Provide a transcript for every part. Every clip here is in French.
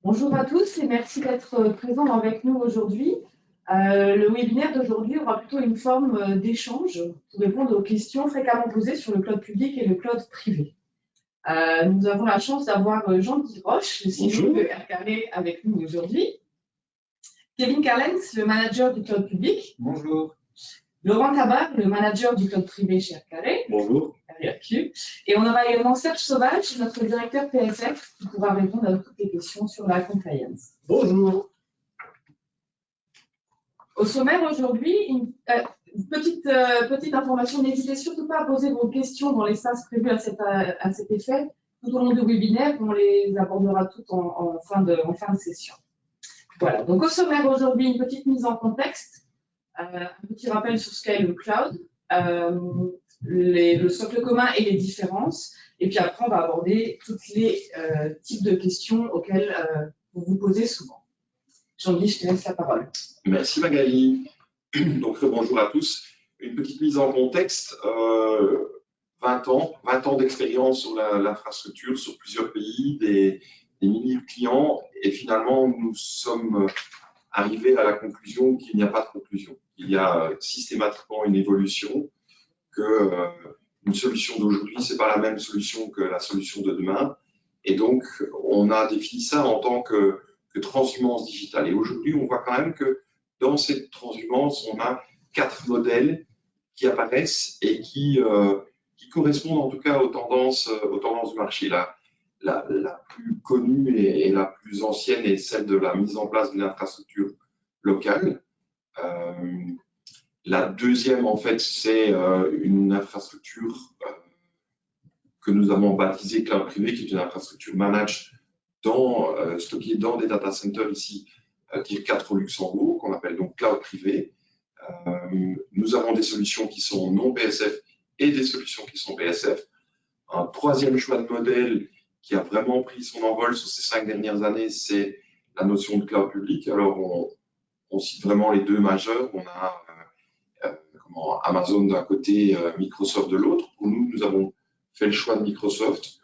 Bonjour à tous et merci d'être présents avec nous aujourd'hui. Le webinaire d'aujourd'hui aura plutôt une forme d'échange pour répondre aux questions fréquemment posées sur le cloud public et le cloud privé. Nous avons la chance d'avoir Jean-Guy Roche, le CEO de Aircarré, avec nous aujourd'hui. Kevin Carlens, le manager du cloud public. Bonjour. Laurent Tabar, le manager du cloud privé chez Aircarré. Bonjour. Et on aura également Serge Sauvage, notre directeur PSF, qui pourra répondre à toutes les questions sur la compliance. Bonjour. Au sommaire aujourd'hui, une petite information, n'hésitez surtout pas à poser vos questions dans l'espace prévu à cet effet. Tout au long du webinaire, on les abordera toutes en fin de session. Voilà, donc au sommaire aujourd'hui, une petite mise en contexte, un petit rappel sur ce qu'est le cloud, le socle commun et les différences, et puis après on va aborder tous les types de questions auxquelles vous vous posez souvent. Jean-Guy, je te laisse la parole. Merci Magali. Donc bonjour à tous. Une petite mise en contexte, 20 ans d'expérience sur l'infrastructure, sur plusieurs pays, des milliers de clients, et finalement nous sommes arrivés à la conclusion qu'il n'y a pas de conclusion. Il y a systématiquement une évolution, que une solution d'aujourd'hui, ce n'est pas la même solution que la solution de demain. Et donc, on a défini ça en tant que transhumance digitale. Et aujourd'hui, on voit quand même que dans cette transhumance, on a 4 modèles qui apparaissent et qui correspondent en tout cas aux tendances du marché. La plus connue et la plus ancienne est celle de la mise en place d'une infrastructure locale. La deuxième, en fait, c'est une infrastructure que nous avons baptisée cloud privé, qui est une infrastructure managed stockée dans des data centers ici, Tier 4 au Luxembourg, qu'on appelle donc cloud privé. Nous avons des solutions qui sont non PSF et des solutions qui sont PSF. Un troisième choix de modèle qui a vraiment pris son envol sur ces 5 dernières années, c'est la notion de cloud public. Alors, on cite vraiment les deux majeurs. On a Amazon d'un côté, Microsoft de l'autre. Pour nous, nous avons fait le choix de Microsoft,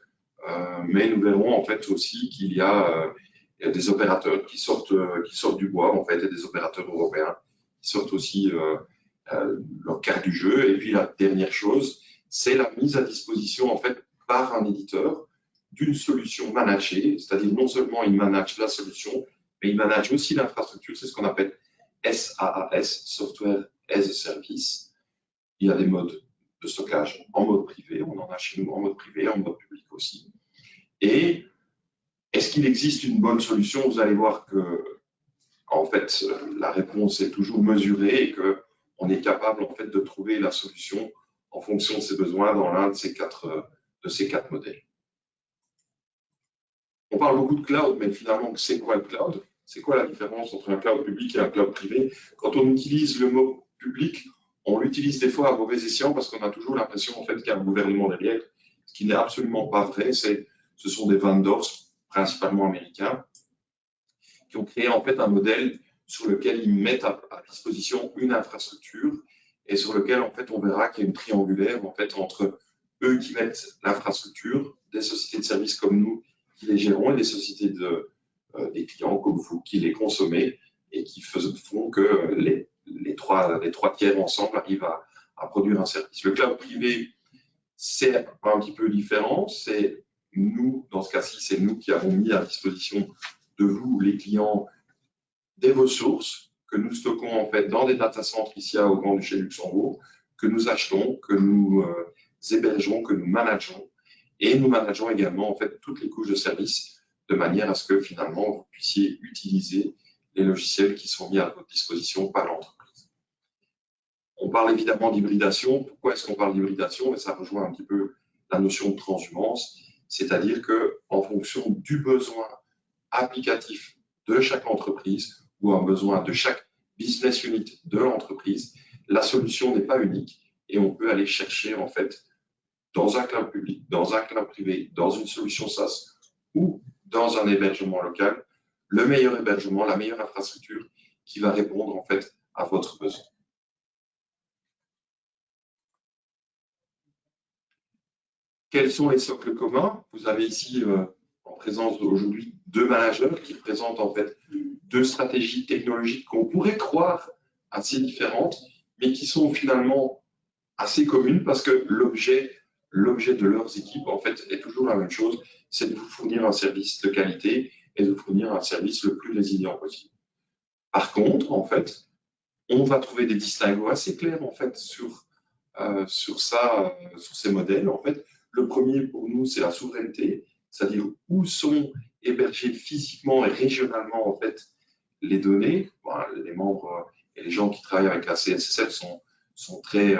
mais nous verrons en fait aussi qu'il y a des opérateurs qui sortent du bois en fait, et des opérateurs européens qui sortent aussi leur carte du jeu. Et puis la dernière chose, c'est la mise à disposition en fait par un éditeur d'une solution managée, c'est-à-dire non seulement il manage la solution, mais il manage aussi l'infrastructure. C'est ce qu'on appelle SaaS, Software as a Service. Il y a des modes de stockage en mode privé, on en a chez nous en mode privé, en mode public aussi. Et est-ce qu'il existe une bonne solution? Vous allez voir que, en fait, la réponse est toujours mesurée et qu'on est capable en fait de trouver la solution en fonction de ses besoins dans l'un de ces quatre modèles. On parle beaucoup de cloud, mais finalement, c'est quoi le cloud? C'est quoi la différence entre un cloud public et un cloud privé? Quand on utilise le mot public, on l'utilise des fois à mauvais escient parce qu'on a toujours l'impression en fait, qu'il y a un gouvernement derrière, ce qui n'est absolument pas vrai. Ce sont des vendors, principalement américains, qui ont créé en fait un modèle sur lequel ils mettent à disposition une infrastructure et sur lequel en fait, on verra qu'il y a une triangulaire en fait, entre eux qui mettent l'infrastructure, des sociétés de services comme nous qui les gérons et des sociétés des clients comme vous qui les consommez et qui font que les trois tiers ensemble arrivent à produire un service. Le cloud privé, c'est un petit peu différent. C'est nous, dans ce cas-ci, c'est nous qui avons mis à disposition de vous, les clients, des ressources que nous stockons en fait dans des data centers ici au Grand-Duché de Luxembourg, que nous achetons, que nous hébergeons, que nous manageons. Et nous manageons également en fait toutes les couches de services de manière à ce que finalement vous puissiez utiliser les logiciels qui sont mis à votre disposition par l'entreprise. On parle évidemment d'hybridation. Pourquoi est-ce qu'on parle d'hybridation? Mais ça rejoint un petit peu la notion de transhumance, c'est-à-dire qu'en fonction du besoin applicatif de chaque entreprise ou un besoin de chaque business unit de l'entreprise, la solution n'est pas unique et on peut aller chercher en fait dans un cloud public, dans un cloud privé, dans une solution SaaS ou dans un hébergement local, le meilleur hébergement, la meilleure infrastructure qui va répondre en fait à votre besoin. Quels sont les socles communs? Vous avez ici en présence aujourd'hui deux managers qui représentent en fait deux stratégies technologiques qu'on pourrait croire assez différentes, mais qui sont finalement assez communes parce que l'objet de leurs équipes en fait est toujours la même chose, c'est de vous fournir un service de qualité et de vous fournir un service le plus résilient possible. Par contre, en fait, on va trouver des distinguos assez clairs en fait sur ces modèles. En fait, le premier pour nous, c'est la souveraineté, c'est-à-dire où sont hébergées physiquement et régionalement en fait les données. Voilà, les membres et les gens qui travaillent avec la CNSSF sont très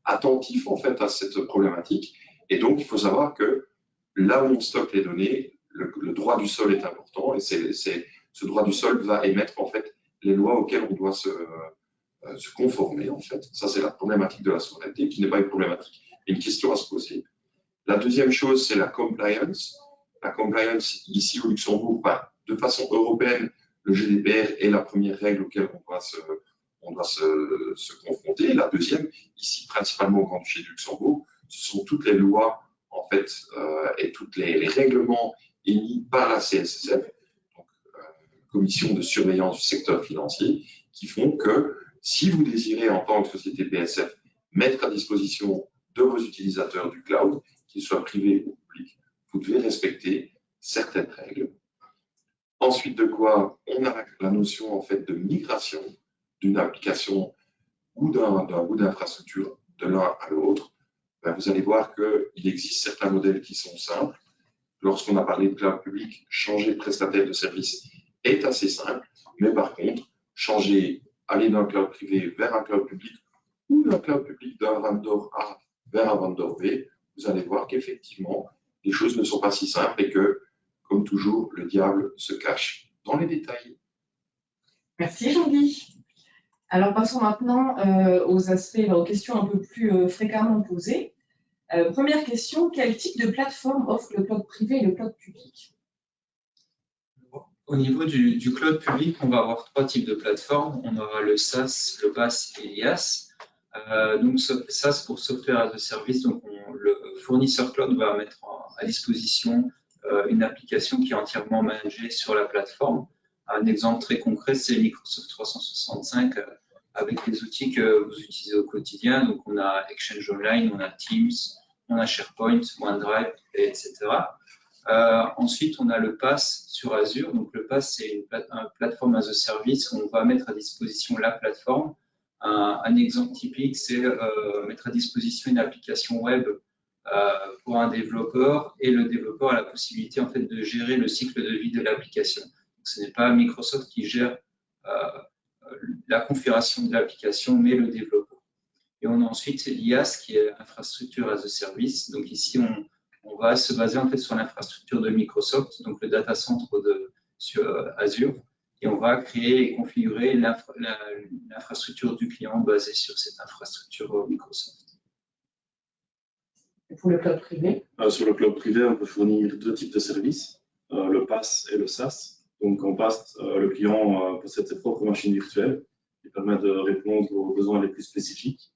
attentifs en fait à cette problématique. Et donc, il faut savoir que là où on stocke les données, le droit du sol est important et ce droit du sol va émettre en fait les lois auxquelles on doit se conformer en fait. Ça, c'est la problématique de la souveraineté qui n'est pas une problématique, mais une question à se poser. La deuxième chose, c'est la compliance. La compliance, ici au Luxembourg, de façon européenne, le GDPR est la première règle auquel on doit se confronter. La deuxième, ici principalement au Grand-Duché du Luxembourg, ce sont toutes les lois en fait et tous les règlements émis par la CNSSF, donc Commission de surveillance du secteur financier, qui font que si vous désirez en tant que société PSF mettre à disposition de vos utilisateurs du cloud, qu'ils soient privés ou publics, vous devez respecter certaines règles. Ensuite de quoi, on a la notion en fait de migration d'une application ou d'un bout d'infrastructure de l'un à l'autre. Vous allez voir qu'il existe certains modèles qui sont simples. Lorsqu'on a parlé de cloud public, changer de prestataire de service est assez simple, mais par contre, aller d'un cloud privé vers un cloud public ou d'un cloud public d'un vendor A vers un vendor B, vous allez voir qu'effectivement, les choses ne sont pas si simples et que, comme toujours, le diable se cache dans les détails. Merci Jean-Guy. Alors passons maintenant aux questions un peu plus fréquemment posées. Première question, quel type de plateforme offre le cloud privé et le cloud public? Au niveau du cloud public, on va avoir trois types de plateformes. On aura le SaaS, le PaaS et l'IaaS. Donc SaaS pour Software as a Service, donc le fournisseur cloud va mettre à disposition une application qui est entièrement managée sur la plateforme. Un exemple très concret, c'est Microsoft 365 avec les outils que vous utilisez au quotidien. Donc on a Exchange Online, on a Teams, on a SharePoint, OneDrive, etc. Ensuite, on a le PaaS sur Azure. Donc, le PaaS, c'est une plateforme as a service où on va mettre à disposition la plateforme. Un exemple typique, c'est mettre à disposition une application web pour un développeur et le développeur a la possibilité en fait de gérer le cycle de vie de l'application. Ce n'est pas Microsoft qui gère la configuration de l'application, mais le développeur. Et on a ensuite l'IaaS qui est infrastructure as a service. Donc ici, on va se baser en fait sur l'infrastructure de Microsoft, donc le data center sur Azure, et on va créer et configurer l'infrastructure du client basée sur cette infrastructure Microsoft. Et pour le cloud privé? Sur le cloud privé, on peut fournir deux types de services, le PaaS et le SaaS. Donc en PaaS, le client possède ses propres machines virtuelles qui permettent de répondre aux besoins les plus spécifiques.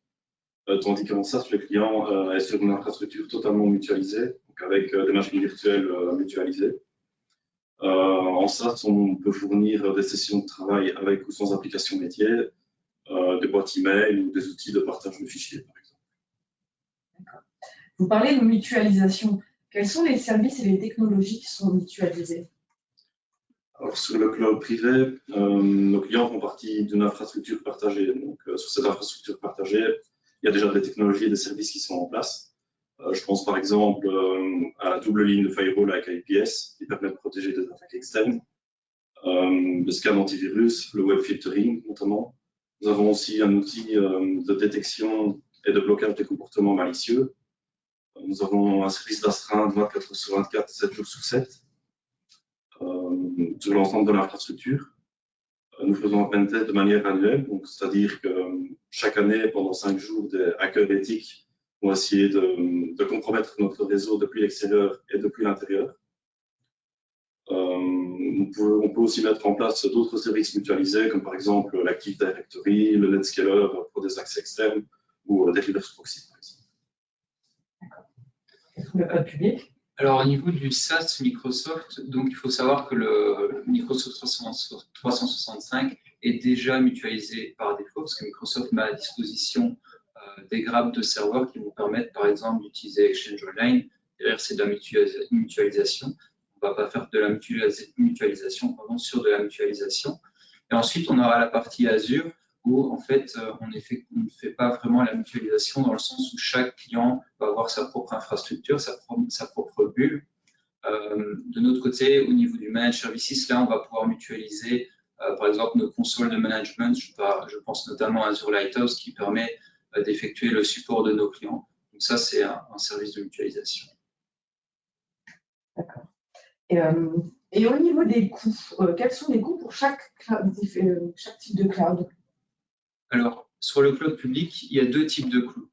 Tandis qu'en SaaS, le client est sur une infrastructure totalement mutualisée, donc avec des machines virtuelles mutualisées. En SaaS, on peut fournir des sessions de travail avec ou sans application métier, des boîtes email ou des outils de partage de fichiers, par exemple. D'accord. Vous parlez de mutualisation. Quels sont les services et les technologies qui sont mutualisés? Alors, sur le cloud privé, nos clients font partie d'une infrastructure partagée. Donc, sur cette infrastructure partagée, il y a déjà des technologies et des services qui sont en place. Je pense par exemple à la double ligne de firewall avec IPS qui permet de protéger des attaques externes, le scan antivirus, le web filtering notamment. Nous avons aussi un outil de détection et de blocage des comportements malicieux. Nous avons un service d'astreinte 24 sur 24, 7 jours sur 7 sur l'ensemble de l'infrastructure. Nous faisons un pentest de manière annuelle, c'est-à-dire que chaque année, pendant 5 jours, des hackers éthiques vont essayer de compromettre notre réseau depuis l'extérieur et depuis l'intérieur. On peut aussi mettre en place d'autres services mutualisés, comme par exemple l'Active Directory, le NetScaler pour des accès externes ou des reverse proxy, par exemple. D'accord. Le cloud public? Alors, au niveau du SaaS Microsoft, donc il faut savoir que le Microsoft 365 est déjà mutualisé par défaut, parce que Microsoft met à disposition des grappes de serveurs qui vous permettent, par exemple, d'utiliser Exchange Online. Derrière, c'est de la mutualisation. On ne va pas faire de la mutualisation sur de la mutualisation. Et ensuite, on aura la partie Azure, où en fait, on ne fait pas vraiment la mutualisation dans le sens où chaque client va avoir sa propre infrastructure, sa propre bulle. De notre côté, au niveau du Managed Services, là, on va pouvoir mutualiser, par exemple, nos consoles de management. Je pense notamment à Azure Lighthouse qui permet d'effectuer le support de nos clients. Donc ça, c'est un service de mutualisation. D'accord. Et au niveau des coûts, quels sont les coûts pour chaque type de cloud? Alors, sur le cloud public, il y a deux types de coûts.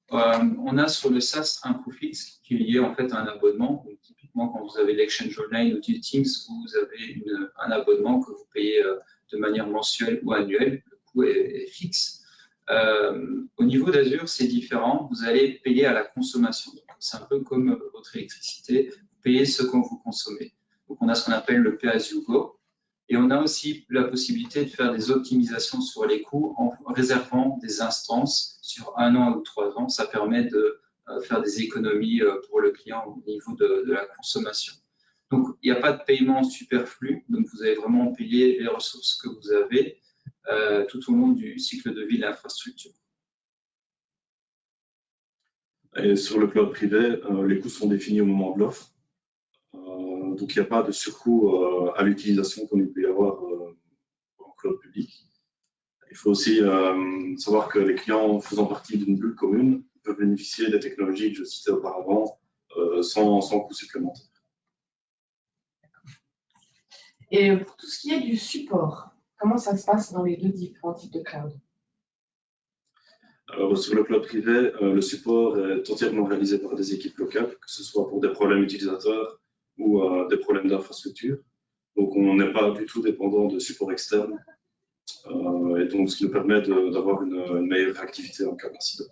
On a sur le SaaS un coût fixe qui est lié en fait à un abonnement. Donc, typiquement, quand vous avez l'Exchange Online ou du Teams, vous avez un abonnement que vous payez de manière mensuelle ou annuelle. Le coût est fixe. Au niveau d'Azure, c'est différent. Vous allez payer à la consommation. C'est un peu comme votre électricité. Vous payez ce que vous consommez. Donc, on a ce qu'on appelle le pay-as-you-go. Et on a aussi la possibilité de faire des optimisations sur les coûts en réservant des instances sur 1 an ou 3 ans. Ça permet de faire des économies pour le client au niveau de la consommation. Donc, il n'y a pas de paiement superflu. Donc, vous allez vraiment payer les ressources que vous avez tout au long du cycle de vie de l'infrastructure. Et sur le cloud privé, les coûts sont définis au moment de l'offre. Donc, il n'y a pas de surcoût à l'utilisation comme il peut y avoir en cloud public. Il faut aussi savoir que les clients faisant partie d'une bulle commune peuvent bénéficier des technologies que je citais auparavant sans coût supplémentaire. Et pour tout ce qui est du support, comment ça se passe dans les deux différents types de cloud? Alors, sur le cloud privé, le support est entièrement réalisé par des équipes locales, que ce soit pour des problèmes utilisateurs ou des problèmes d'infrastructure. Donc, on n'est pas du tout dépendant de support externe. Et donc, ce qui nous permet d'avoir une meilleure réactivité en cas d'incident.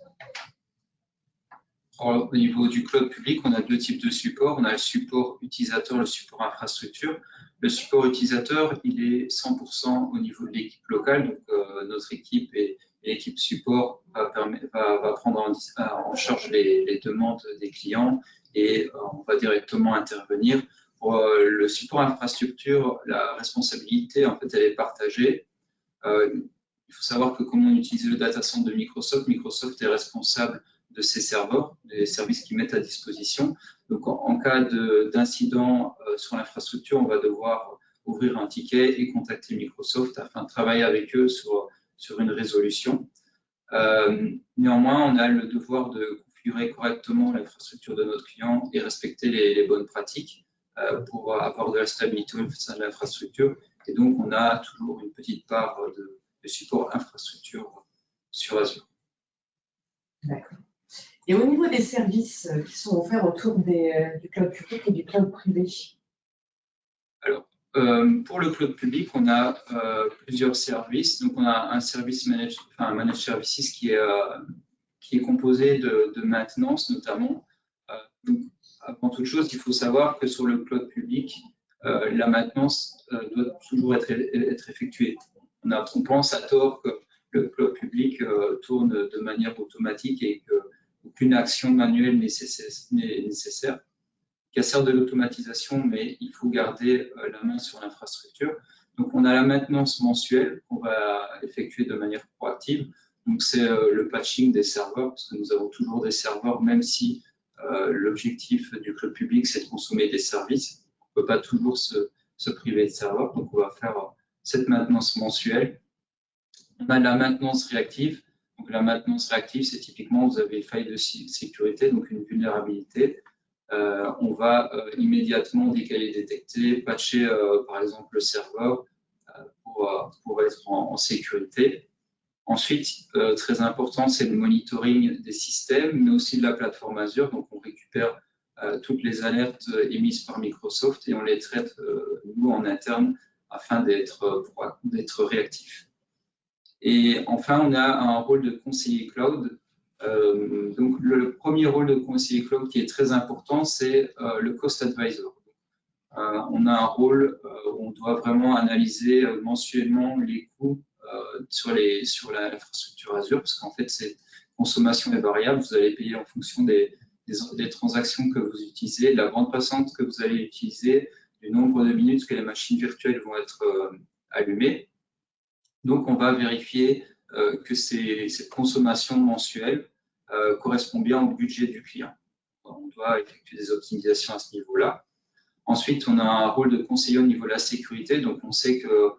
Au niveau du cloud public, on a deux types de support. On a le support utilisateur, le support infrastructure. Le support utilisateur, il est 100% au niveau de l'équipe locale. Donc, notre équipe et l'équipe support va prendre en charge les demandes des clients et on va directement intervenir. Pour le support infrastructure, la responsabilité, en fait, elle est partagée. Il faut savoir que comme on utilise le data center de Microsoft, Microsoft est responsable de ces serveurs, des services qu'ils mettent à disposition. Donc, en cas d'incident sur l'infrastructure, on va devoir ouvrir un ticket et contacter Microsoft afin de travailler avec eux sur une résolution. Néanmoins, on a le devoir de configurer correctement l'infrastructure de notre client et respecter les bonnes pratiques pour avoir de la stabilité au sein de l'infrastructure. Et donc, on a toujours une petite part de support infrastructure sur Azure. D'accord. Et au niveau des services qui sont offerts autour du cloud public et du cloud privé? Alors, pour le cloud public, on a plusieurs services. Donc, on a un service managed services qui est composé de maintenance notamment. Donc, avant toute chose, il faut savoir que sur le cloud public, la maintenance doit toujours être effectuée. On pense à tort que le cloud public tourne de manière automatique et qu'aucune action manuelle n'est nécessaire. Il y a certes de l'automatisation, mais il faut garder la main sur l'infrastructure. Donc, on a la maintenance mensuelle qu'on va effectuer de manière proactive. Donc, c'est le patching des serveurs, parce que nous avons toujours des serveurs, même si l'objectif du cloud public, c'est de consommer des services. On ne peut pas toujours se priver de serveurs. Donc, on va faire cette maintenance mensuelle. On a la maintenance réactive. Donc, la maintenance réactive, c'est typiquement, vous avez une faille de sécurité, donc une vulnérabilité. On va immédiatement, dès qu'elle est détectée, patcher, par exemple, le serveur pour être en sécurité. Ensuite, très important, c'est le monitoring des systèmes, mais aussi de la plateforme Azure. Donc, on récupère toutes les alertes émises par Microsoft et on les traite, nous, en interne, afin d'être réactifs. Et enfin, on a un rôle de conseiller cloud. Donc, le premier rôle de conseiller cloud qui est très important, c'est le cost advisor. On a un rôle où on doit vraiment analyser mensuellement les coûts sur l'infrastructure Azure, parce qu'en fait, cette consommation est variable. Vous allez payer en fonction des transactions que vous utilisez, de la bande passante que vous allez utiliser, du nombre de minutes que les machines virtuelles vont être allumées. Donc, on va vérifier que cette consommation mensuelle correspond bien au budget du client. On doit effectuer des optimisations à ce niveau-là. Ensuite, on a un rôle de conseiller au niveau de la sécurité. Donc, on sait que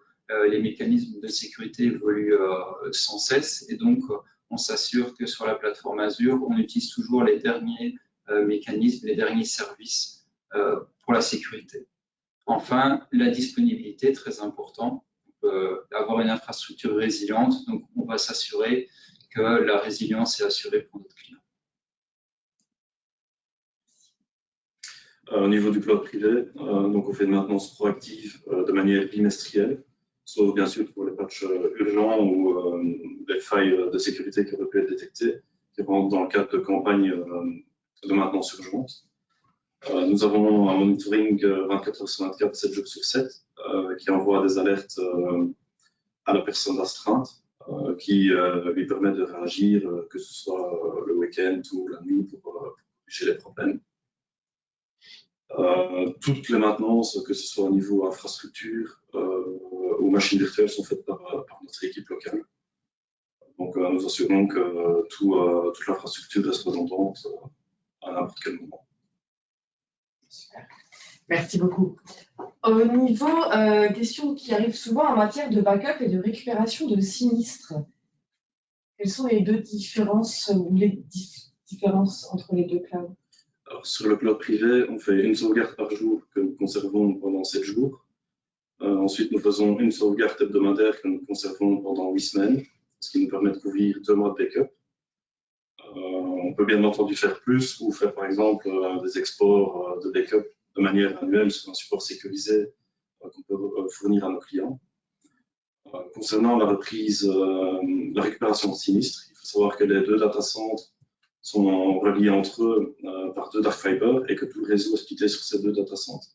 les mécanismes de sécurité évoluent sans cesse. Et donc, on s'assure que sur la plateforme Azure, on utilise toujours les derniers mécanismes, les derniers services pour la sécurité. Enfin, la disponibilité, très important. Avoir une infrastructure résiliente. Donc, on va s'assurer que la résilience est assurée pour notre client. Au niveau du cloud privé, donc on fait une maintenance proactive de manière bimestrielle, sauf bien sûr pour les patchs urgents ou des failles de sécurité qui auraient pu être détectées, qui rentrent dans le cadre de campagnes de maintenance urgente. Nous avons un monitoring 24 heures sur 24, 7 jours sur 7, qui envoie des alertes à la personne d'astreinte, qui lui permet de réagir, que ce soit le week-end ou la nuit, pour empêcher les problèmes. Toutes les maintenances, que ce soit au niveau infrastructure ou machines virtuelles, sont faites par notre équipe locale. Donc, nous assurons que toute l'infrastructure reste redondante à n'importe quel moment. Super. Merci beaucoup. Au niveau question qui arrive souvent en matière de backup et de récupération de sinistres, quelles sont les deux différences ou les différences entre les deux clouds? Alors, sur le cloud privé, on fait une sauvegarde par jour que nous conservons pendant 7 jours. Ensuite, nous faisons une sauvegarde hebdomadaire que nous conservons pendant 8 semaines, ce qui nous permet de couvrir 2 mois de backup. On peut bien entendu faire plus ou faire par exemple des exports de backup de manière annuelle sur un support sécurisé qu'on peut fournir à nos clients. Concernant la reprise, la récupération de sinistres, il faut savoir que les deux data centers sont reliés entre eux par 2 dark fiber et que tout le réseau est splitté sur ces 2 data centers.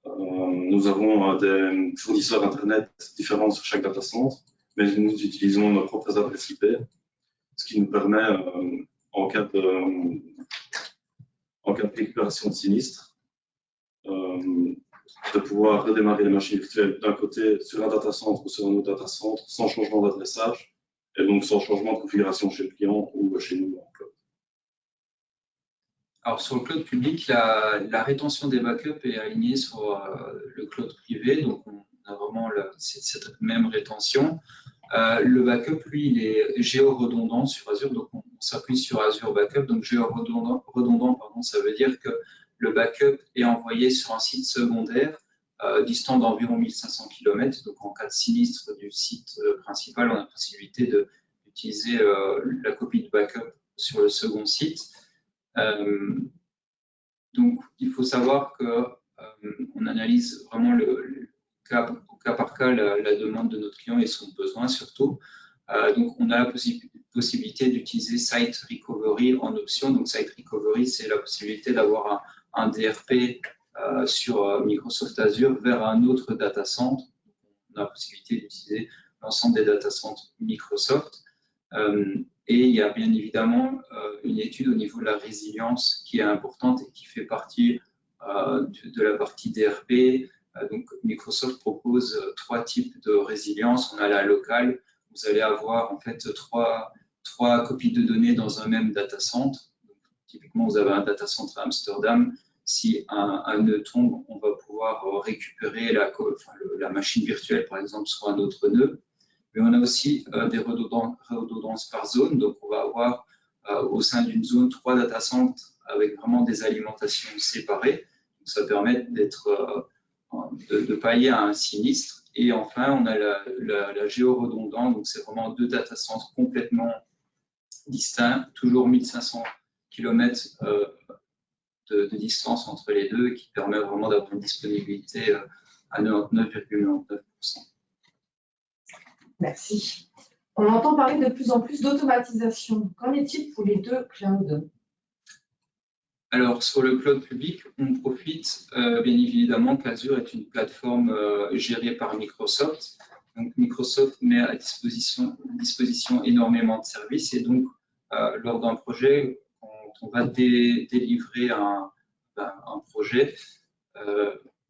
Nous avons des fournisseurs Internet différents sur chaque data center, mais nous utilisons nos propres adresses IP, ce qui nous permet, en cas de récupération de sinistre, de pouvoir redémarrer les machines virtuelles d'un côté sur un data center ou sur un autre data center sans changement d'adressage et donc sans changement de configuration chez le client ou chez nous en cloud. Alors, sur le cloud public, la rétention des backups est alignée sur le cloud privé, donc on a vraiment cette même rétention. Le backup, lui, il est géoredondant sur Azure, donc on s'appuie sur Azure Backup. Donc géoredondant, pardon, ça veut dire que le backup est envoyé sur un site secondaire distant d'environ 1500 km. Donc en cas de sinistre du site principal, on a la possibilité d'utiliser la copie de backup sur le second site. Donc il faut savoir qu'on analyse vraiment au cas par cas la demande de notre client et son besoin surtout. Donc, on a la possibilité d'utiliser Site Recovery en option. Donc, Site Recovery, c'est la possibilité d'avoir un DRP sur Microsoft Azure vers un autre data center. On a la possibilité d'utiliser l'ensemble des data centers Microsoft. Et il y a bien évidemment une étude au niveau de la résilience qui est importante et qui fait partie de la partie DRP. Donc, Microsoft propose 3 types de résilience. On a la locale. Vous allez avoir en fait trois copies de données dans un même data center. Donc, typiquement, vous avez un data center à Amsterdam. Si un nœud tombe, on va pouvoir récupérer la machine virtuelle, par exemple, sur un autre nœud. Mais on a aussi des redondances par zone. Donc, on va avoir au sein d'une zone 3 data centers avec vraiment des alimentations séparées. Donc, ça permet de pallier à un sinistre. Et enfin, on a la géoredondance, donc c'est vraiment 2 data centers complètement distincts, toujours 1500 km de distance entre les deux, qui permet vraiment d'avoir une disponibilité à 99,99%. Merci. On entend parler de plus en plus d'automatisation. Qu'en est-il pour les deux clouds? Alors, sur le cloud public, on profite bien évidemment qu'Azure est une plateforme gérée par Microsoft. Donc, Microsoft met à disposition énormément de services et donc, lors d'un projet, quand on va délivrer un projet,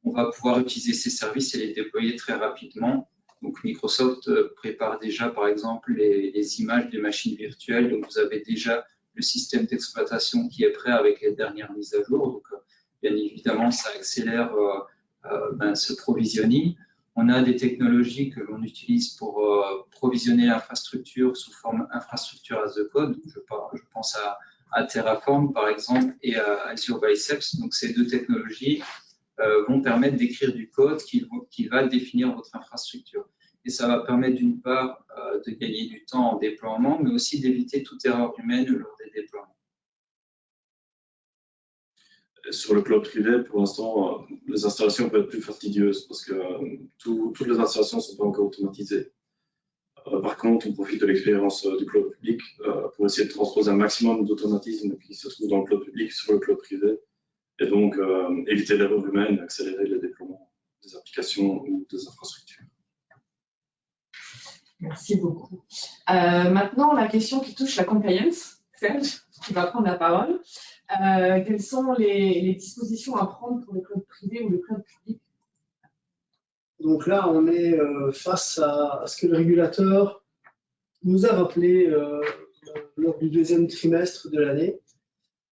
on va pouvoir utiliser ces services et les déployer très rapidement. Donc, Microsoft prépare déjà, par exemple, les images des machines virtuelles. Donc, vous avez déjà le système d'exploitation qui est prêt avec les dernières mises à jour. Donc, bien évidemment, ça accélère ce provisioning. On a des technologies que l'on utilise pour provisionner l'infrastructure sous forme infrastructure as a code. Je pense à Terraform, par exemple, et à Azure Biceps. Donc, ces deux technologies vont permettre d'écrire du code qui va définir votre infrastructure. Et ça va permettre d'une part de gagner du temps en déploiement, mais aussi d'éviter toute erreur humaine lors des déploiements. Sur le cloud privé, pour l'instant, les installations peuvent être plus fastidieuses parce que toutes les installations ne sont pas encore automatisées. Par contre, on profite de l'expérience du cloud public pour essayer de transposer un maximum d'automatisme qui se trouve dans le cloud public sur le cloud privé et donc éviter l'erreur humaine et accélérer le déploiement des applications ou des infrastructures. Merci beaucoup. Maintenant, la question qui touche la compliance, Serge, qui va prendre la parole. Quelles sont les dispositions à prendre pour le cloud privé ou le cloud public? Donc là, on est face à ce que le régulateur nous a rappelé lors du deuxième trimestre de l'année.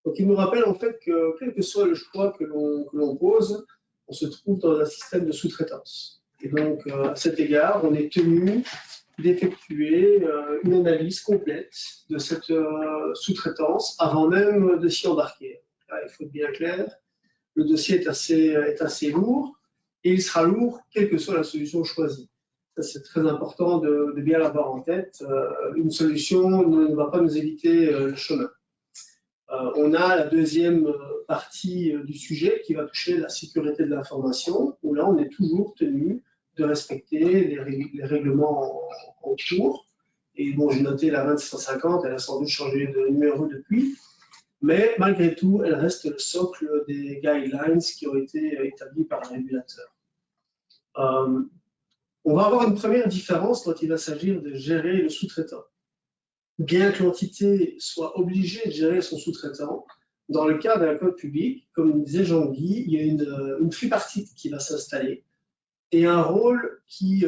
Donc il nous rappelle en fait que quel que soit le choix que l'on pose, on se trouve dans un système de sous-traitance. Et donc à cet égard, on est tenu d'effectuer une analyse complète de cette sous-traitance avant même de s'y embarquer. Là, il faut être bien clair, le dossier est assez lourd et il sera lourd quelle que soit la solution choisie. Ça, c'est très important de bien l'avoir en tête. Une solution ne va pas nous éviter le chemin. On a la deuxième partie du sujet qui va toucher la sécurité de l'information, où là, on est toujours tenu de respecter les règlements en cours. Et bon, j'ai noté la 2650, elle a sans doute changé de numéro depuis, mais malgré tout, elle reste le socle des guidelines qui ont été établis par le régulateur. On va avoir une première différence quand il va s'agir de gérer le sous-traitant. Bien que l'entité soit obligée de gérer son sous-traitant, dans le cas d'un code public, comme disait Jean-Guy, il y a une tripartite qui va s'installer et un rôle qui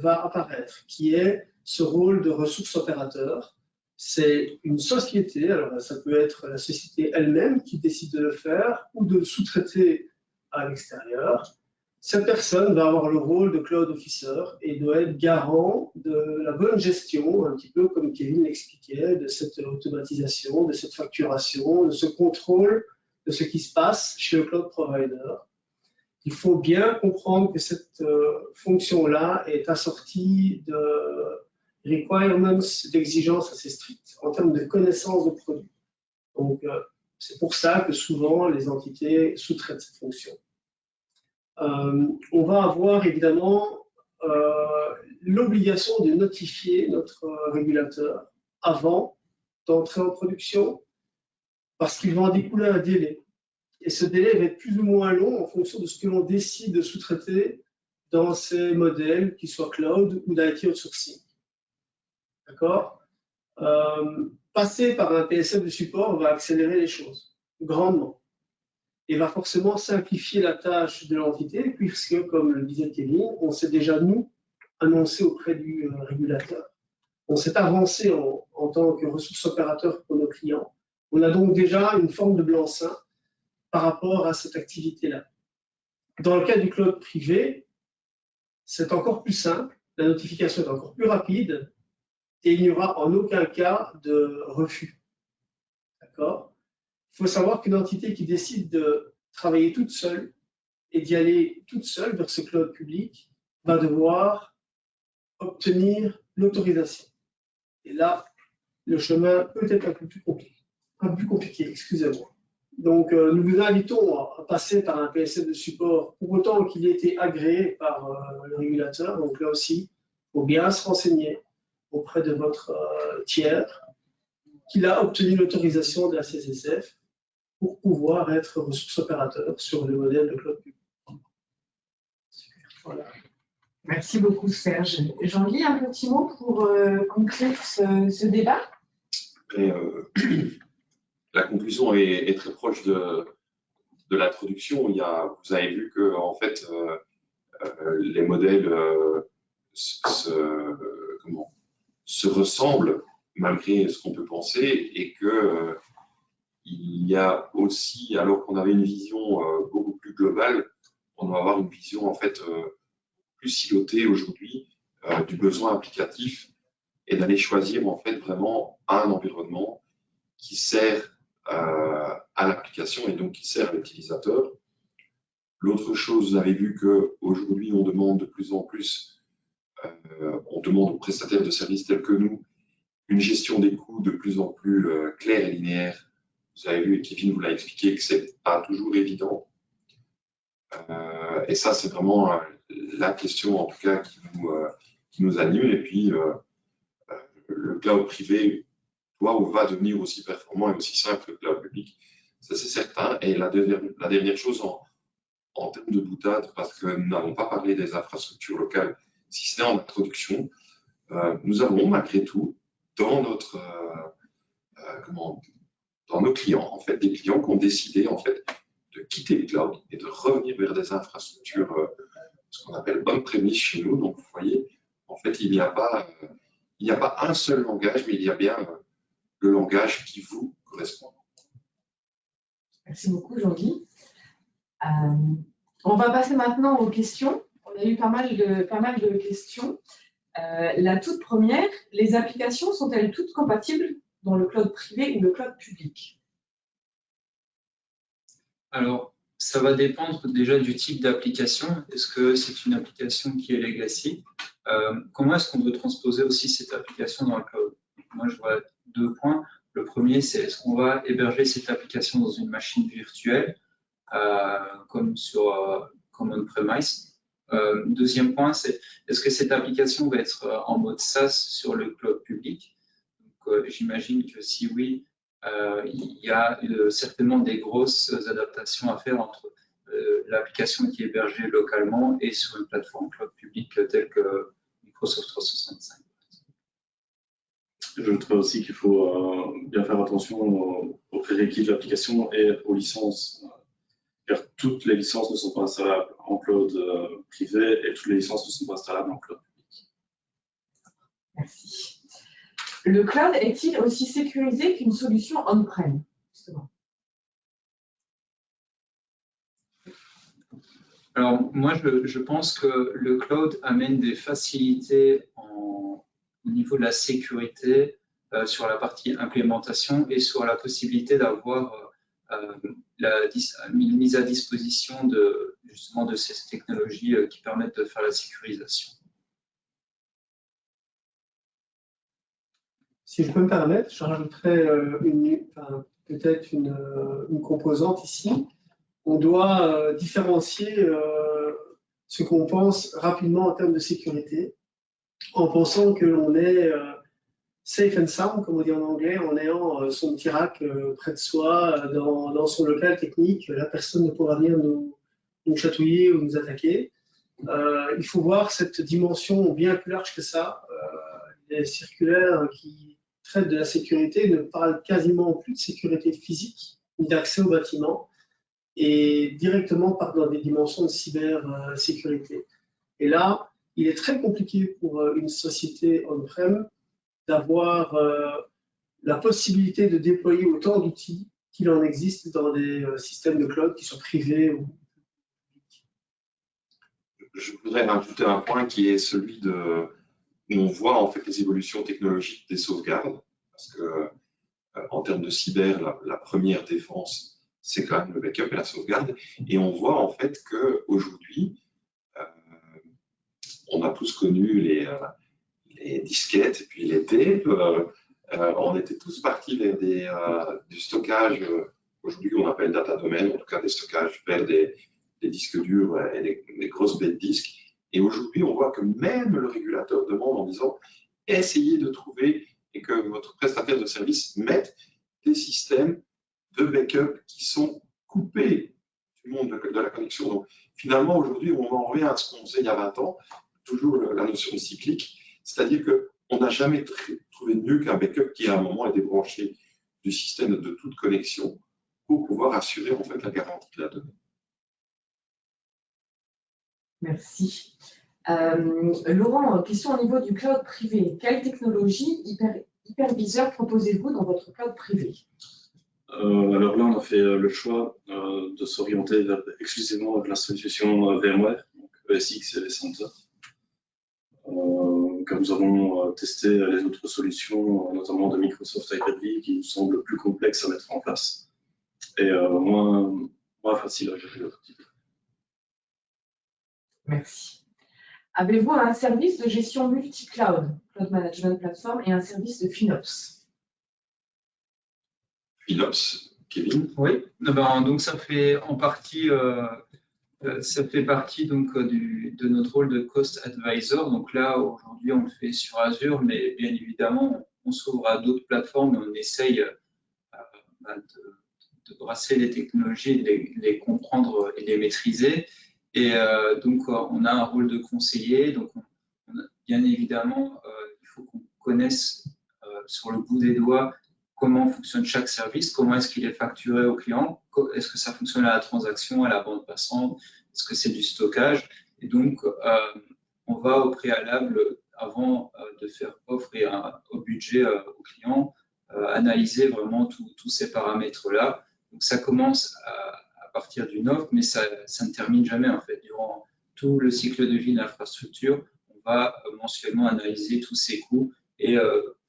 va apparaître, qui est ce rôle de ressources opérateur. C'est une société, alors ça peut être la société elle-même qui décide de le faire ou de le sous-traiter à l'extérieur. Cette personne va avoir le rôle de cloud officer et doit être garant de la bonne gestion, un petit peu comme Kevin l'expliquait, de cette automatisation, de cette facturation, de ce contrôle de ce qui se passe chez le cloud provider. Il faut bien comprendre que cette fonction-là est assortie de requirements, d'exigences assez strictes en termes de connaissance de produit. Donc, c'est pour ça que souvent les entités sous-traitent cette fonction. On va avoir évidemment l'obligation de notifier notre régulateur avant d'entrer en production parce qu'il va en découler un délai. Et ce délai va être plus ou moins long en fonction de ce que l'on décide de sous-traiter dans ces modèles, qu'ils soient cloud ou d'IT outsourcing. D'accord? Passer par un PSF de support va accélérer les choses grandement et va forcément simplifier la tâche de l'entité puisque, comme le disait Kevin, on s'est déjà, nous, annoncé auprès du régulateur. On s'est avancé en tant que ressource opérateur pour nos clients. On a donc déjà une forme de blanc-seing par rapport à cette activité-là. Dans le cas du cloud privé, c'est encore plus simple, la notification est encore plus rapide et il n'y aura en aucun cas de refus. D'accord? Il faut savoir qu'une entité qui décide de travailler toute seule et d'y aller toute seule vers ce cloud public va devoir obtenir l'autorisation. Et là, le chemin peut être un peu plus compliqué, excusez-moi. Donc, nous vous invitons à passer par un PSF de support pour autant qu'il ait été agréé par le régulateur. Donc là aussi, il faut bien se renseigner auprès de votre tiers qu'il a obtenu l'autorisation de la CCSF pour pouvoir être ressource opérateur sur le modèle de cloud public. Voilà. Merci beaucoup, Serge. Jean-Guy, un petit mot pour conclure ce débat. Et, la conclusion est très proche de l'introduction. Vous avez vu que en fait, les modèles se ressemblent malgré ce qu'on peut penser, et que il y a aussi, alors qu'on avait une vision beaucoup plus globale, on va avoir une vision en fait plus silotée aujourd'hui du besoin applicatif, et d'aller choisir en fait vraiment un environnement qui sert à l'application et donc qui sert à l'utilisateur. L'autre chose, vous avez vu qu'aujourd'hui, on demande de plus en plus, on demande aux prestataires de services tels que nous, une gestion des coûts de plus en plus claire et linéaire. Vous avez vu, et Kevin vous l'a expliqué, que ce n'est pas toujours évident. Et ça, c'est vraiment la question, en tout cas, qui nous anime. Et puis, le cloud privé doit ou va devenir aussi performant et aussi simple que le cloud public. Ça, c'est certain. Et la dernière chose, en termes de boutade, parce que nous n'avons pas parlé des infrastructures locales, si ce n'est en introduction, nous avons malgré tout dans dans nos clients, en fait, des clients qui ont décidé en fait de quitter le cloud et de revenir vers des infrastructures, ce qu'on appelle on-premise chez nous. Donc, vous voyez, en fait, il n'y a pas un seul langage, mais il y a bien le langage qui vous correspond. Merci beaucoup, Jean-Guy. On va passer maintenant aux questions. On a eu pas mal de questions. La toute première, les applications sont-elles toutes compatibles dans le cloud privé ou le cloud public? Alors, ça va dépendre déjà du type d'application. Est-ce que c'est une application qui est legacy? Comment est-ce qu'on veut transposer aussi cette application dans le cloud? Moi, je vois deux points. Le premier, c'est est-ce qu'on va héberger cette application dans une machine virtuelle, comme on-premise? Deuxième point, c'est est-ce que cette application va être en mode SaaS sur le cloud public? J'imagine que si oui, il y a certainement des grosses adaptations à faire entre l'application qui est hébergée localement et sur une plateforme cloud publique telle que Microsoft 365. Je trouve aussi qu'il faut bien faire attention aux prérequis de l'application et aux licences, car toutes les licences ne sont pas installables en cloud privé et toutes les licences ne sont pas installables en cloud public. Merci. Le cloud est-il aussi sécurisé qu'une solution on-prem, justement? Alors, moi, je pense que le cloud amène des facilités au niveau de la sécurité sur la partie implémentation et sur la possibilité d'avoir la mise à disposition justement de ces technologies qui permettent de faire la sécurisation. Si je peux me permettre, je rajouterais peut-être une composante ici. On doit différencier ce qu'on pense rapidement en termes de sécurité, en pensant que l'on est safe and sound, comme on dit en anglais, en ayant son petit rack près de soi, dans son local technique. La personne ne pourra venir nous chatouiller ou nous attaquer. Il faut voir cette dimension bien plus large que ça. Les circulaires qui traitent de la sécurité ne parlent quasiment plus de sécurité physique ni d'accès au bâtiment, et directement partent dans des dimensions de cybersécurité. Et là, il est très compliqué pour une société on-prem d'avoir la possibilité de déployer autant d'outils qu'il en existe dans des systèmes de cloud qui soient privés ou publics. Je voudrais rajouter un point qui est celui où on voit en fait les évolutions technologiques des sauvegardes, parce que en termes de cyber, la première défense, c'est quand même le backup et la sauvegarde, et on voit en fait qu'aujourd'hui, on a tous connu les disquettes et puis les tapes, on était tous partis vers du stockage, aujourd'hui on appelle data domain, en tout cas des stockages vers des disques durs et des grosses baies de disques. Et aujourd'hui, on voit que même le régulateur demande en disant essayez de trouver et que votre prestataire de service mette des systèmes de backup qui sont coupés du monde de la connexion. Donc, finalement, aujourd'hui, on en revient à ce qu'on faisait il y a 20 ans, toujours la notion de cyclique, c'est-à-dire qu'on n'a jamais trouvé de mieux qu'un backup qui, à un moment, est débranché du système de toute connexion pour pouvoir assurer en fait la garantie de la donnée. Merci. Laurent, question au niveau du cloud privé. Quelle technologie hyperviseur proposez-vous dans votre cloud privé? Alors là, on a fait le choix de s'orienter exclusivement vers la solution VMware, donc ESX et Center. Quand nous avons testé les autres solutions, notamment de Microsoft Hyper-V, qui nous semblent plus complexes à mettre en place et moins faciles à gérer. Merci. Avez-vous un service de gestion multi-cloud, Cloud Management Platform, et un service de FinOps? FinOps, Kevin? Oui, donc ça fait en partie, ça fait partie donc de notre rôle de Cost Advisor. Donc là, aujourd'hui, on le fait sur Azure, mais bien évidemment, on s'ouvre à d'autres plateformes et on essaye de brasser les technologies, de les comprendre et les maîtriser. Et donc, on a un rôle de conseiller. Donc, bien évidemment, il faut qu'on connaisse sur le bout des doigts comment fonctionne chaque service, comment est-ce qu'il est facturé au client, est-ce que ça fonctionne à la transaction, à la bande passante, est-ce que c'est du stockage. Et donc, on va au préalable, avant de faire offre et au budget au client, analyser vraiment tous ces paramètres-là. Donc, ça commence à partir d'une offre, mais ça ne termine jamais en fait. Durant tout le cycle de vie de l'infrastructure, on va mensuellement analyser tous ces coûts et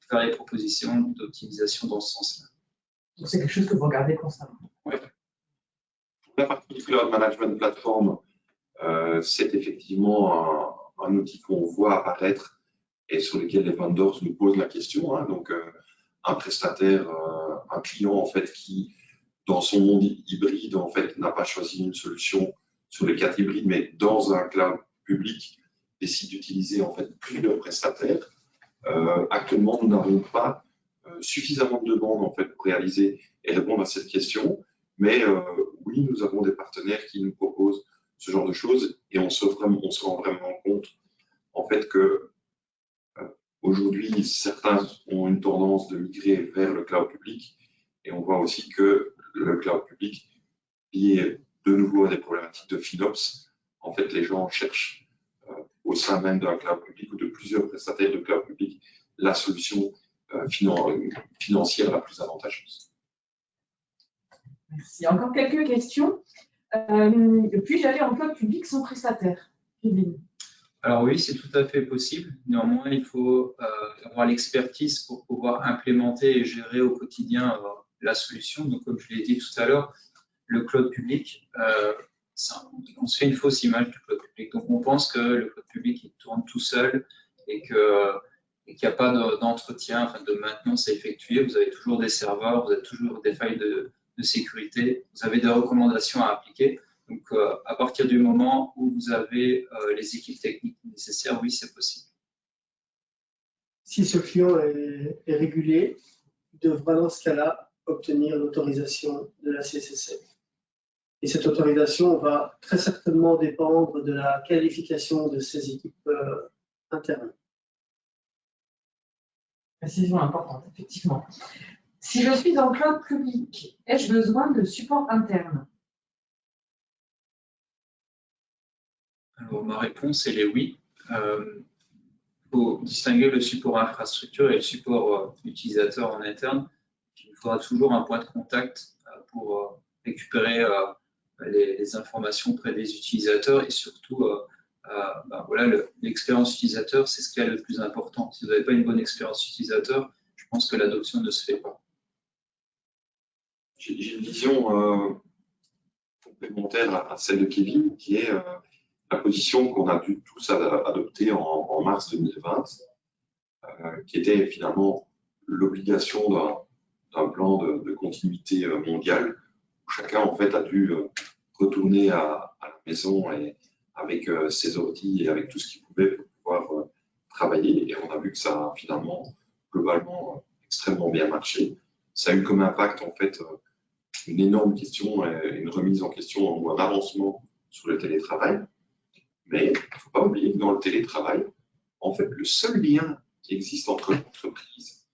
faire les propositions d'optimisation dans ce sens-là. Donc, c'est quelque chose que vous regardez constamment. Oui. Pour la partie du Cloud Management Platform, c'est effectivement un outil qu'on voit apparaître et sur lequel les vendors nous posent la question. Donc, un prestataire, un client en fait qui, dans son monde hybride, en fait, n'a pas choisi une solution sur les 4 hybrides, mais dans un cloud public, décide d'utiliser en fait plusieurs prestataires. Actuellement, nous n'avons pas suffisamment de demandes en fait pour réaliser et répondre à cette question, mais oui, nous avons des partenaires qui nous proposent ce genre de choses et on se rend vraiment compte en fait que aujourd'hui, certains ont une tendance de migrer vers le cloud public et on voit aussi que le cloud public, lié de nouveau à des problématiques de FinOps, en fait, les gens cherchent au sein même d'un cloud public ou de plusieurs prestataires de cloud public la solution financière la plus avantageuse. Merci. Encore quelques questions. Puis-je aller en cloud public sans prestataire, Kevin? Alors oui, c'est tout à fait possible. Néanmoins, il faut avoir l'expertise pour pouvoir implémenter et gérer au quotidien la solution. Donc, comme je l'ai dit tout à l'heure, le cloud public, on se fait une fausse image du cloud public. Donc, on pense que le cloud public, il tourne tout seul et qu'il n'y a pas d'entretien, enfin, de maintenance à effectuer. Vous avez toujours des serveurs, vous avez toujours des failles de sécurité, vous avez des recommandations à appliquer. Donc, à partir du moment où vous avez les équipes techniques nécessaires, oui, c'est possible. Si ce client est régulé, il devra dans ce cas-là obtenir l'autorisation de la CCC. Et cette autorisation va très certainement dépendre de la qualification de ses équipes internes. Précision importante, effectivement. Si je suis en cloud public, ai-je besoin de support interne? Alors, ma réponse, elle est oui. Il faut distinguer le support infrastructure et le support utilisateur en interne. Il faudra toujours un point de contact pour récupérer les informations auprès des utilisateurs et surtout, voilà, l'expérience utilisateur, c'est ce qui est le plus important. Si vous n'avez pas une bonne expérience utilisateur, je pense que l'adoption ne se fait pas. J'ai une vision complémentaire à celle de Kevin, qui est la position qu'on a dû tous adopter en mars 2020, qui était finalement l'obligation d'un plan de continuité mondiale, où chacun en fait a dû retourner à la maison et avec ses ordi et avec tout ce qu'il pouvait pour pouvoir travaillé et on a vu que ça a finalement, globalement, extrêmement bien marché. Ça a eu comme impact, en fait, une énorme question, une remise en question ou un avancement sur le télétravail. Mais il ne faut pas oublier que dans le télétravail, en fait, le seul lien qui existe entre l'entreprise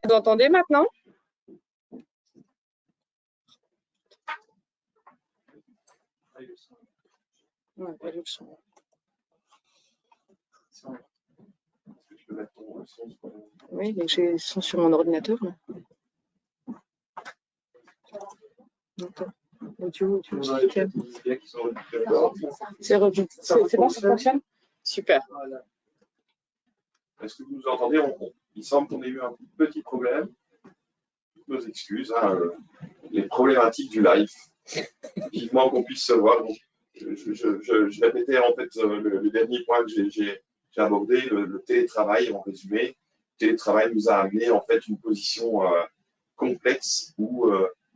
Vous entendez maintenant? Ouais, pas le son. Oui, mais j'ai le son sur mon ordinateur. Là. Attends. Audio, speaker. C'est revenu. C'est bon, ça fonctionne? Super. Est-ce que vous nous entendez? Il semble qu'on ait eu un petit problème. Toutes nos excuses, hein, les problématiques du live. Vivement qu'on puisse se voir. Donc, je répétais en fait le dernier point que j'ai abordé, le télétravail en résumé. Le télétravail nous a amené en fait une position complexe où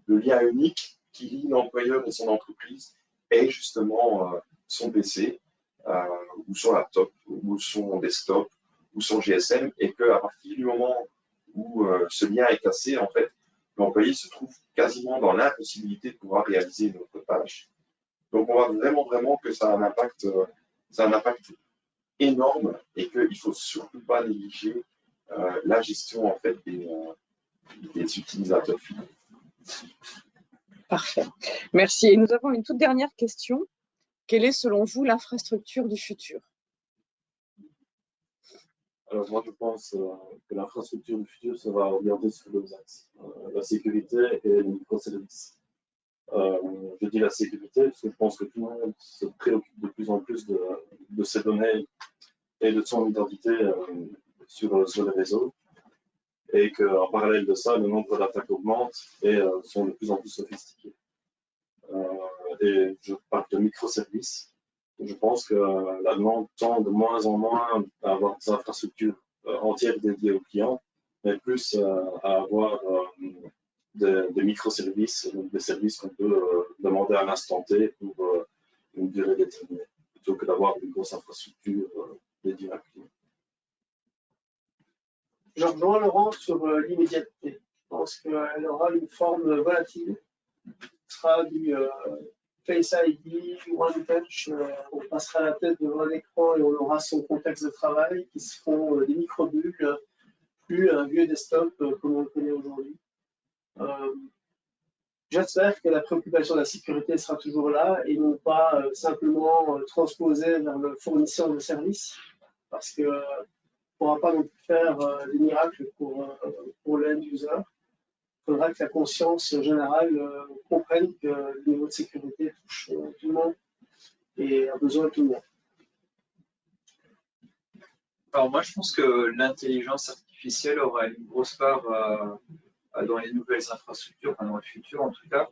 le lien unique qui lie l'employeur et son entreprise est justement son PC ou son laptop ou son desktop ou son GSM, et qu'à partir du moment où ce lien est cassé, en fait, l'employé se trouve quasiment dans l'impossibilité de pouvoir réaliser une autre tâche. Donc on voit vraiment que ça a un impact énorme et qu'il ne faut surtout pas négliger la gestion en fait des utilisateurs finaux. Parfait. Merci. Et nous avons une toute dernière question. Quelle est selon vous l'infrastructure du futur? Alors moi je pense que l'infrastructure du futur ça va orienter sur deux axes, la sécurité et les microservices. Je dis la sécurité parce que je pense que tout le monde se préoccupe de plus en plus de ses données et de son identité sur les réseaux, et qu'en parallèle de ça, le nombre d'attaques augmente et sont de plus en plus sophistiquées. Et je parle de microservices. Je pense que la demande tend de moins en moins à avoir des infrastructures entières dédiées aux clients, mais plus à avoir des microservices, des services qu'on peut demander à l'instant T pour une durée déterminée, plutôt que d'avoir une grosse infrastructure dédiée à un client. Je rejoins Laurent sur l'immédiateté. Je pense qu'elle aura une forme volatile. Ce sera du Face ID, One Touch. On passera la tête devant un écran et on aura son contexte de travail qui seront des micro-bulles, plus un vieux desktop comme on le connaît aujourd'hui. J'espère que la préoccupation de la sécurité sera toujours là et non pas simplement transposée vers le fournisseur de services, parce que on ne pourra pas non plus faire des miracles pour l'end user. Il faudra que la conscience générale comprenne que le niveau de sécurité touche tout le monde et a besoin de tout le monde. Alors moi, je pense que l'intelligence artificielle aura une grosse part dans les nouvelles infrastructures, dans le futur en tout cas,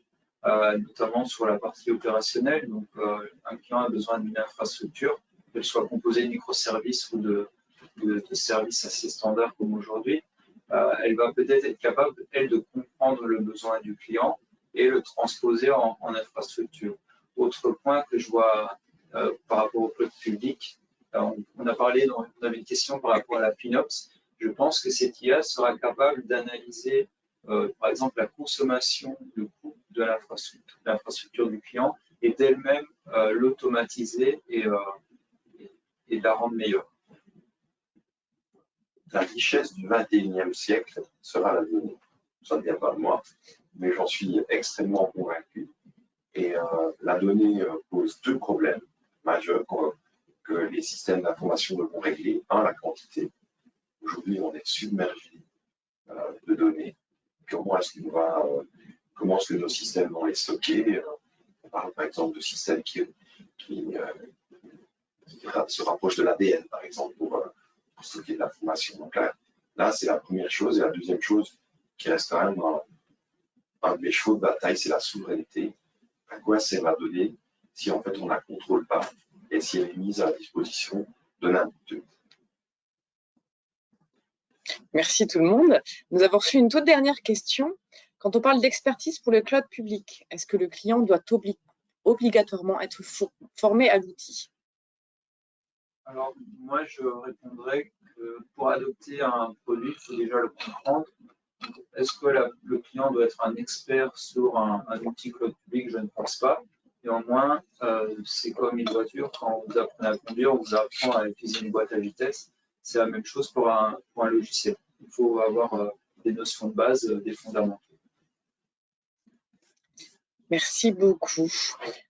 notamment sur la partie opérationnelle. Donc, un client a besoin d'une infrastructure, qu'elle soit composée de microservices ou de services assez standards comme aujourd'hui, elle va peut-être être capable, elle, de comprendre le besoin du client et le transposer en infrastructure. Autre point que je vois par rapport au cloud public, on a parlé, on avait une question par rapport à la FinOps. Je pense que cette IA sera capable d'analyser, par exemple, la consommation, le coût de l'infrastructure du client et d'elle-même l'automatiser et de la rendre meilleure. La richesse du 21e siècle sera la donnée. Ça ne vient pas de moi, mais j'en suis extrêmement convaincu. Et la donnée pose deux problèmes majeurs que les systèmes d'information devront régler. Un, la quantité. Aujourd'hui, on est submergé de données. Comment est-ce que nos systèmes vont les stocker? On parle par exemple de systèmes qui se rapprochent de l'ADN, par exemple, pour stocker de l'information. Donc là c'est la première chose. Et la deuxième chose qui reste quand même un de mes chevaux de bataille, c'est la souveraineté. À quoi sert la donnée si en fait on ne la contrôle pas et si elle est mise à la disposition de n'importe qui? Merci tout le monde. Nous avons reçu une toute dernière question. Quand on parle d'expertise pour le cloud public, est-ce que le client doit obligatoirement être formé à l'outil? Alors, moi, je répondrais que pour adopter un produit, il faut déjà le comprendre. Est-ce que le client doit être un expert sur un outil cloud public? Je ne pense pas. Néanmoins, c'est comme une voiture. Quand vous apprenez à conduire, on vous apprend à utiliser une boîte à vitesse. C'est la même chose pour un logiciel. Il faut avoir des notions de base, des fondamentaux. Merci beaucoup.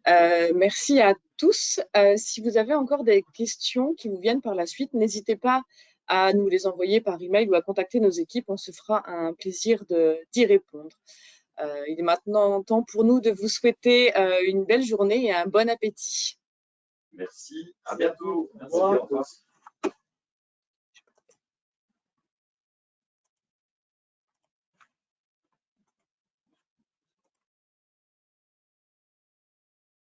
Merci à tous. Si vous avez encore des questions qui vous viennent par la suite, n'hésitez pas à nous les envoyer par email ou à contacter nos équipes. On se fera un plaisir d'y répondre. Il est maintenant temps pour nous de vous souhaiter une belle journée et un bon appétit. Merci, à bientôt. Merci.